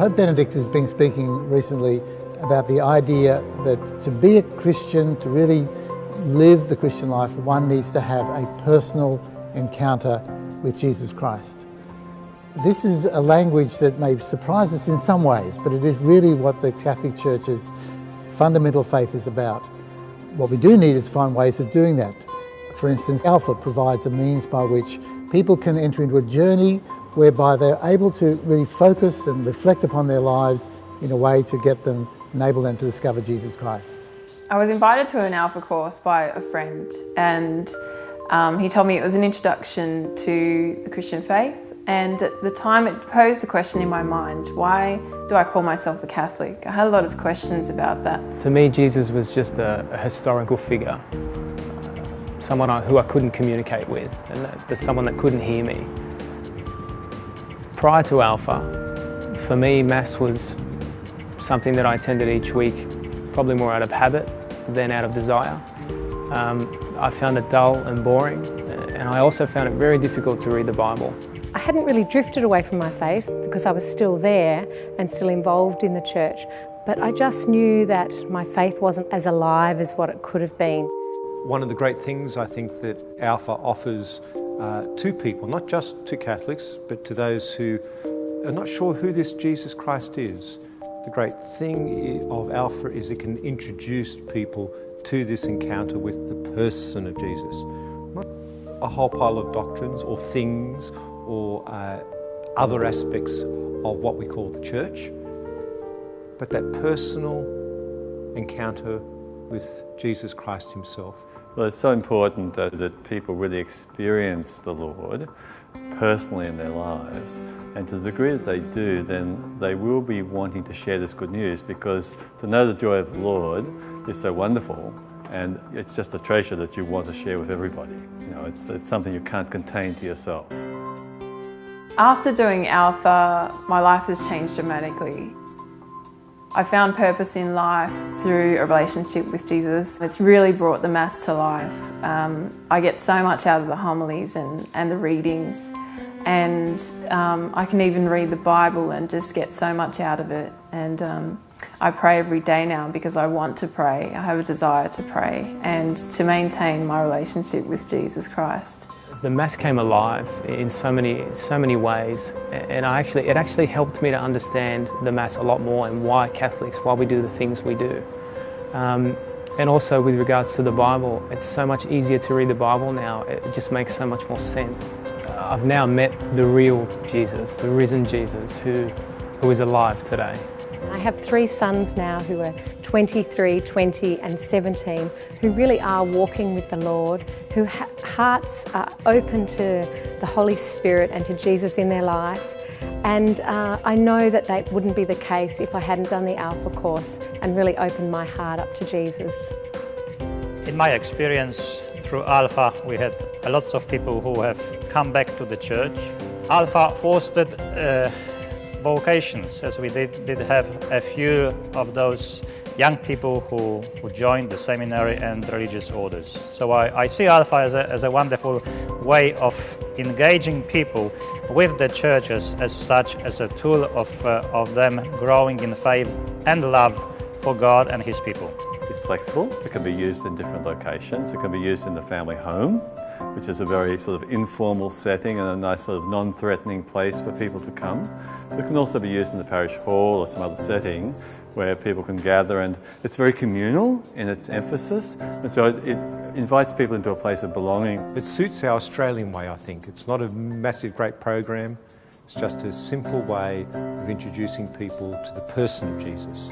Pope Benedict has been speaking recently about the idea that to be a Christian, to really live the Christian life, one needs to have a personal encounter with Jesus Christ. This is a language that may surprise us in some ways, but it is really what the Catholic Church's fundamental faith is about. What we do need is to find ways of doing that. For instance, Alpha provides a means by which people can enter into a journey whereby they're able to really focus and reflect upon their lives in a way to enable them to discover Jesus Christ. I was invited to an Alpha course by a friend, and he told me it was an introduction to the Christian faith, and at the time it posed a question in my mind: why do I call myself a Catholic? I had a lot of questions about that. To me, Jesus was just a historical figure, someone who I couldn't communicate with, and that's someone that couldn't hear me. Prior to Alpha, for me, Mass was something that I attended each week, probably more out of habit than out of desire. I found it dull and boring, and I also found it very difficult to read the Bible. I hadn't really drifted away from my faith because I was still there and still involved in the church, but I just knew that my faith wasn't as alive as what it could have been. One of the great things I think that Alpha offers to people, not just to Catholics, but to those who are not sure who this Jesus Christ is. The great thing of Alpha is it can introduce people to this encounter with the person of Jesus. Not a whole pile of doctrines or things or other aspects of what we call the church, but that personal encounter with Jesus Christ himself. Well, it's so important that people really experience the Lord personally in their lives, and to the degree that they do, then they will be wanting to share this good news, because to know the joy of the Lord is so wonderful, and it's just a treasure that you want to share with everybody. You know, it's something you can't contain to yourself. After doing Alpha, my life has changed dramatically. I found purpose in life through a relationship with Jesus. It's really brought the Mass to life. I get so much out of the homilies and the readings, and I can even read the Bible and just get so much out of it. And I pray every day now because I want to pray. I have a desire to pray and to maintain my relationship with Jesus Christ. The Mass came alive in so many ways, and it actually helped me to understand the Mass a lot more and why Catholics, why we do the things we do. And also with regards to the Bible, it's so much easier to read the Bible now. It just makes so much more sense. I've now met the real Jesus, the risen Jesus, who is alive today. I have 3 sons now who are 23, 20 and 17, who really are walking with the Lord, whose hearts are open to the Holy Spirit and to Jesus in their life. And I know that that wouldn't be the case if I hadn't done the Alpha course and really opened my heart up to Jesus. In my experience through Alpha, we had lots of people who have come back to the church. Alpha fostered vocations, as we did have a few of those young people who joined the seminary and religious orders. So I see Alpha as a wonderful way of engaging people with the church as such, as a tool of them growing in faith and love for God and His people. It's flexible. It can be used in different locations. It can be used in the family home, which is a very sort of informal setting and a nice sort of non-threatening place for people to come. It can also be used in the parish hall or some other setting where people can gather, and it's very communal in its emphasis, and so it invites people into a place of belonging. It suits our Australian way, I think. It's not a massive, great program. It's just a simple way of introducing people to the person of Jesus.